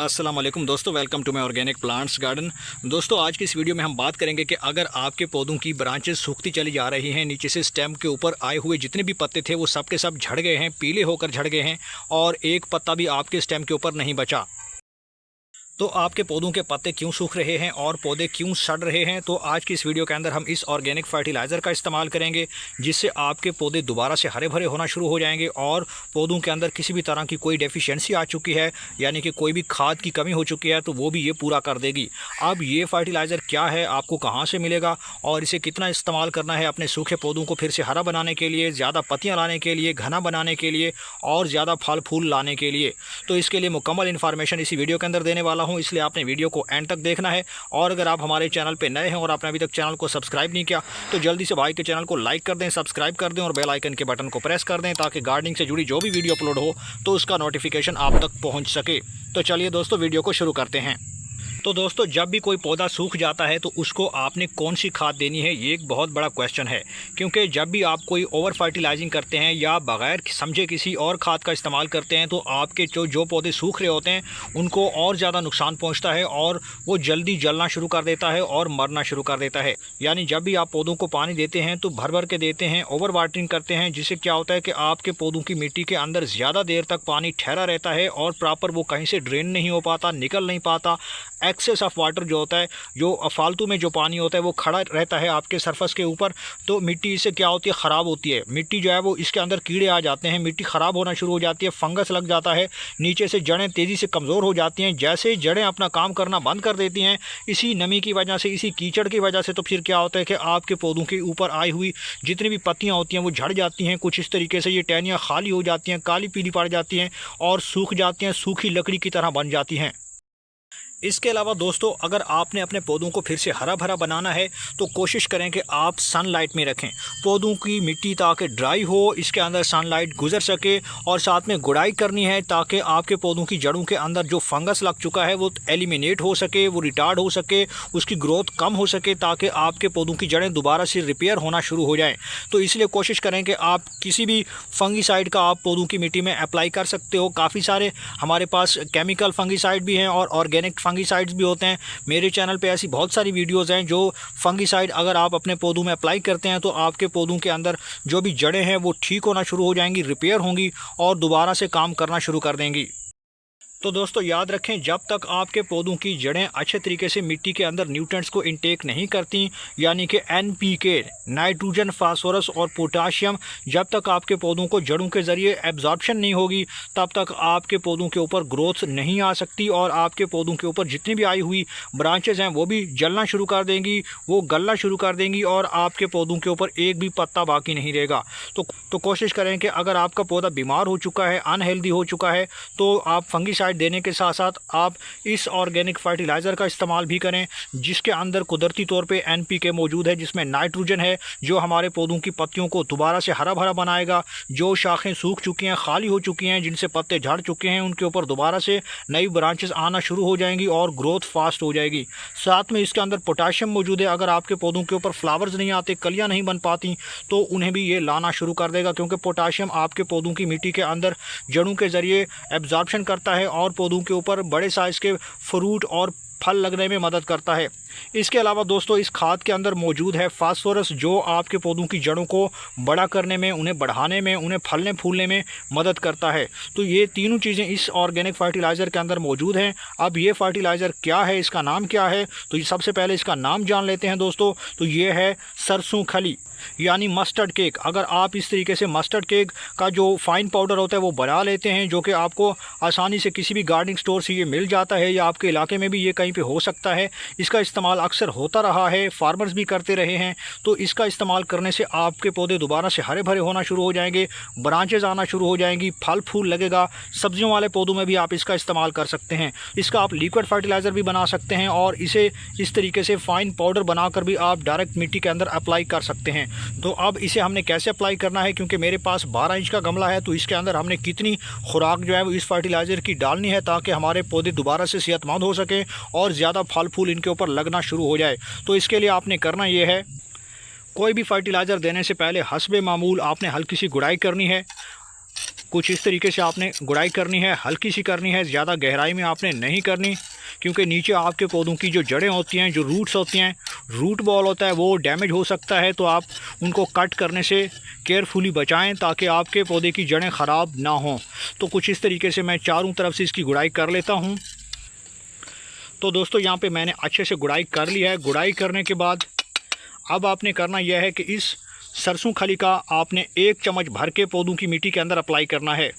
अस्सलाम वालेकुम दोस्तों, welcome to my organic plants garden. दोस्तों, आज की इस वीडियो में हम बात करेंगे कि अगर आपके पौधों की ब्रांचेस सूखती चली जा रही हैं, नीचे से स्टेम के ऊपर आए हुए जितने भी पत्ते थे वो सब के सब झड़ गए हैं, पीले होकर झड़ गए हैं और एक पत्ता भी आपके स्टेम के ऊपर नहीं बचा, तो आपके पौधों के पत्ते क्यों सूख रहे हैं और पौधे क्यों सड़ रहे हैं। तो आज की इस वीडियो के अंदर हम इस ऑर्गेनिक फर्टिलाइज़र का इस्तेमाल करेंगे, जिससे आपके पौधे दोबारा से हरे भरे होना शुरू हो जाएंगे और पौधों के अंदर किसी भी तरह की कोई डेफिशिएंसी आ चुकी है, यानी कि कोई भी खाद की कमी हो चुकी है, तो वो भी ये पूरा कर देगी। अब ये फर्टिलाइज़र क्या है, आपको कहाँ से मिलेगा और इसे कितना इस्तेमाल करना है अपने सूखे पौधों को फिर से हरा बनाने के लिए, ज़्यादा पत्तियाँ लाने के लिए, घना बनाने के लिए और ज़्यादा फल फूल लाने के लिए, तो इसके लिए मुकम्मल इन्फॉर्मेशन इसी वीडियो के अंदर देने वाला हूँ, इसलिए आपने वीडियो को एंड तक देखना है। और अगर आप हमारे चैनल पे नए हैं और आपने अभी तक चैनल को सब्सक्राइब नहीं किया तो जल्दी से भाई के चैनल को लाइक कर दें, सब्सक्राइब कर दें और बेल आइकन के बटन को प्रेस कर दें, ताकि गार्डनिंग से जुड़ी जो भी वीडियो अपलोड हो तो उसका नोटिफिकेशन आप तक पहुँच सके। तो चलिए दोस्तों, वीडियो को शुरू करते हैं। तो दोस्तों, जब भी कोई पौधा सूख जाता है तो उसको आपने कौन सी खाद देनी है, ये एक बहुत बड़ा क्वेश्चन है। क्योंकि जब भी आप कोई ओवर फर्टिलाइजिंग करते हैं या बगैर समझे किसी और खाद का इस्तेमाल करते हैं, तो आपके जो पौधे सूख रहे होते हैं उनको और ज़्यादा नुकसान पहुंचता है और वो जल्दी जलना शुरू कर देता है और मरना शुरू कर देता है। यानी जब भी आप पौधों को पानी देते हैं तो भर भर के देते हैं, ओवर वाटरिंग करते हैं, जिससे क्या होता है कि आपके पौधों की मिट्टी के अंदर ज़्यादा देर तक पानी ठहरा रहता है और प्रॉपर वो कहीं से ड्रेन नहीं हो पाता, निकल नहीं पाता। एक्सेस ऑफ वाटर जो होता है, जो फालतू में जो पानी होता है वो खड़ा रहता है आपके सरफेस के ऊपर, तो मिट्टी इससे क्या होती है, ख़राब होती है। मिट्टी जो है वो इसके अंदर कीड़े आ जाते हैं, मिट्टी ख़राब होना शुरू हो जाती है, फंगस लग जाता है, नीचे से जड़ें तेज़ी से कमज़ोर हो जाती हैं। जैसे जड़ें अपना काम करना बंद कर देती हैं इसी नमी की वजह से, इसी कीचड़ की वजह से, तो फिर क्या होता है कि आपके पौधों के ऊपर आई हुई जितनी भी पत्तियाँ होती हैं वो झड़ जाती हैं। कुछ इस तरीके से ये टहनियाँ खाली हो जाती हैं, काली पीली पड़ जाती हैं और सूख जाती हैं, सूखी लकड़ी की तरह बन जाती हैं। इसके अलावा दोस्तों, अगर आपने अपने पौधों को फिर से हरा भरा बनाना है तो कोशिश करें कि आप सनलाइट में रखें पौधों की मिट्टी, ताकि ड्राई हो, इसके अंदर सनलाइट गुजर सके। और साथ में गुड़ाई करनी है ताकि आपके पौधों की जड़ों के अंदर जो फंगस लग चुका है वो एलिमिनेट हो सके, वो रिटार्ड हो सके, उसकी ग्रोथ कम हो सके, ताकि आपके पौधों की जड़ें दोबारा से रिपेयर होना शुरू हो जाएँ। तो इसलिए कोशिश करें कि आप किसी भी फंगीसाइड का आप पौधों की मिट्टी में अप्लाई कर सकते हो। काफ़ी सारे हमारे पास केमिकल फंगीसाइड भी हैं और ऑर्गेनिक फंगीसाइड्स भी होते हैं। मेरे चैनल पे ऐसी बहुत सारी वीडियोज़ हैं जो फंगीसाइड अगर आप अपने पौधों में अप्लाई करते हैं तो आपके पौधों के अंदर जो भी जड़ें हैं वो ठीक होना शुरू हो जाएंगी, रिपेयर होंगी और दोबारा से काम करना शुरू कर देंगी। तो दोस्तों, याद रखें, जब तक आपके पौधों की जड़ें अच्छे तरीके से मिट्टी के अंदर न्यूट्रिएंट्स को इंटेक नहीं करती, यानी कि NPK, नाइट्रोजन, फास्फोरस और पोटाशियम, जब तक आपके पौधों को जड़ों के ज़रिए एब्जॉर्प्शन नहीं होगी, तब तक आपके पौधों के ऊपर ग्रोथ नहीं आ सकती और आपके पौधों के ऊपर जितनी भी आई हुई ब्रांचेज़ हैं वो भी जलना शुरू कर देंगी, वो गलना शुरू कर देंगी और आपके पौधों के ऊपर एक भी पत्ता बाकी नहीं रहेगा। तो कोशिश करें कि अगर आपका पौधा बीमार हो चुका है, अनहेल्दी हो चुका है, तो आप फंगीसाइड देने के साथ साथ आप इस ऑर्गेनिक फर्टिलाइज़र का इस्तेमाल भी करें, जिसके अंदर कुदरती तौर पे NPK मौजूद है, जिसमें नाइट्रोजन है, जो हमारे पौधों की पत्तियों को दोबारा से हरा भरा बनाएगा। जो शाखें सूख चुकी हैं, खाली हो चुकी हैं, जिनसे पत्ते झड़ चुके हैं, उनके ऊपर दोबारा से नई ब्रांचेस आना शुरू हो जाएंगी और ग्रोथ फास्ट हो जाएगी। साथ में इसके अंदर पोटाशियम मौजूद है। अगर आपके पौधों के ऊपर फ्लावर्स नहीं आते, कलियाँ नहीं बन पाती, तो उन्हें भी ये लाना शुरू कर देगा, क्योंकि पोटाशियम आपके पौधों की मिट्टी के अंदर जड़ों के ज़रिए एब्जॉर्प्शन करता है और पौधों के ऊपर बड़े साइज़ के फ्रूट और फल लगने में मदद करता है। इसके अलावा दोस्तों, इस खाद के अंदर मौजूद है फास्फोरस, जो आपके पौधों की जड़ों को बड़ा करने में, उन्हें बढ़ाने में, उन्हें फलने फूलने में मदद करता है। तो ये तीनों चीज़ें इस ऑर्गेनिक फर्टिलाइज़र के अंदर मौजूद हैं। अब ये फर्टिलाइज़र क्या है, इसका नाम क्या है, तो ये सबसे पहले इसका नाम जान लेते हैं दोस्तों। तो ये है सरसों खली, यानी मस्टर्ड केक। अगर आप इस तरीके से मस्टर्ड केक का जो फाइन पाउडर होता है वो बना लेते हैं, जो कि आपको आसानी से किसी भी गार्डनिंग स्टोर से ये मिल जाता है या आपके इलाके में भी ये कहीं पे हो सकता है, इसका इस्तेमाल अक्सर होता रहा है, फार्मर्स भी करते रहे हैं। तो इसका इस्तेमाल करने से आपके पौधे दोबारा से हरे भरे होना शुरू हो जाएंगे, ब्रांचेज आना शुरू हो जाएंगी, फल फूल लगेगा। सब्जियों वाले पौधों में भी आप इसका इस्तेमाल कर सकते हैं। इसका आप लिक्विड फर्टिलाइज़र भी बना सकते हैं और इसे इस तरीके से फाइन पाउडर बनाकर भी आप डायरेक्ट मिट्टी के अंदर अप्लाई कर सकते हैं। तो अब इसे हमने कैसे अप्लाई करना है, क्योंकि मेरे पास 12 इंच का गमला है, तो इसके अंदर हमने कितनी खुराक जो है वो इस फर्टिलाइज़र की डालनी है, ताकि हमारे पौधे दोबारा से सेहतमंद हो सकें और ज़्यादा फल फूल इनके ऊपर लगना शुरू हो जाए। तो इसके लिए आपने करना ये है, कोई भी फर्टिलाइज़र देने से पहले हस्बे मामूल आपने हल्की सी गुड़ाई करनी है। कुछ इस तरीके से आपने गुड़ाई करनी है, हल्की सी करनी है, ज़्यादा गहराई में आपने नहीं करनी, क्योंकि नीचे आपके पौधों की जो जड़ें होती हैं, जो रूट्स होती हैं, रूट बॉल होता है, वो डैमेज हो सकता है। तो आप उनको कट करने से केयरफुली बचाएं ताकि आपके पौधे की जड़ें ख़राब ना हों। तो कुछ इस तरीके से मैं चारों तरफ से इसकी गुड़ाई कर लेता हूँ। तो दोस्तों यहाँ पे मैंने अच्छे से गुड़ाई कर लिया है। गुड़ाई करने के बाद अब आपने करना यह है कि इस सरसों खली का आपने 1 चम्मच भर के पौधों की मिट्टी के अंदर अप्लाई करना है।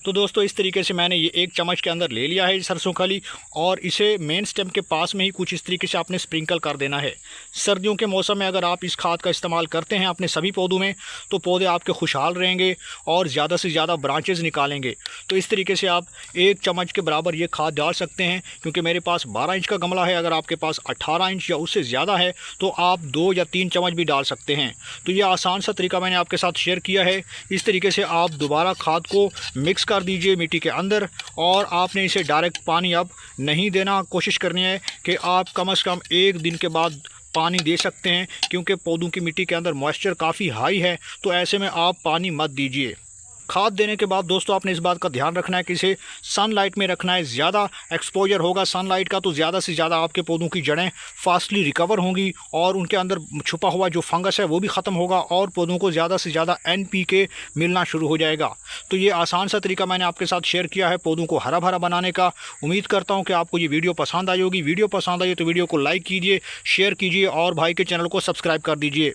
तो दोस्तों इस तरीके से मैंने ये 1 चम्मच के अंदर ले लिया है सरसों खली, और इसे मेन स्टेम के पास में ही कुछ इस तरीके से आपने स्प्रिंकल कर देना है। सर्दियों के मौसम में अगर आप इस खाद का इस्तेमाल करते हैं अपने सभी पौधों में, तो पौधे आपके खुशहाल रहेंगे और ज़्यादा से ज़्यादा ब्रांचेज़ निकालेंगे। तो इस तरीके से आप 1 चम्मच के बराबर ये खाद डाल सकते हैं। क्योंकि मेरे पास 12 इंच का गमला है, अगर आपके पास 18 इंच या उससे ज़्यादा है तो आप 2 या 3 चम्मच भी डाल सकते हैं। तो ये आसान सा तरीका मैंने आपके साथ शेयर किया है। इस तरीके से आप दोबारा खाद को मिक्स कर दीजिए मिट्टी के अंदर, और आपने इसे डायरेक्ट पानी अब नहीं देना। कोशिश करनी है कि आप कम से कम 1 दिन के बाद पानी दे सकते हैं, क्योंकि पौधों की मिट्टी के अंदर मॉइस्चर काफ़ी हाई है। तो ऐसे में आप पानी मत दीजिए। खाद देने के बाद दोस्तों आपने इस बात का ध्यान रखना है कि इसे सनलाइट में रखना है। ज़्यादा एक्सपोजर होगा सनलाइट का तो ज़्यादा से ज़्यादा आपके पौधों की जड़ें फास्टली रिकवर होंगी, और उनके अंदर छुपा हुआ जो फंगस है वो भी ख़त्म होगा, और पौधों को ज़्यादा से ज़्यादा NPK मिलना शुरू हो जाएगा। तो ये आसान सा तरीका मैंने आपके साथ शेयर किया है पौधों को हरा भरा बनाने का। उम्मीद करता हूँ कि आपको ये वीडियो पसंद आई होगी। वीडियो पसंद आई तो वीडियो को लाइक कीजिए, शेयर कीजिए, और भाई के चैनल को सब्सक्राइब कर दीजिए।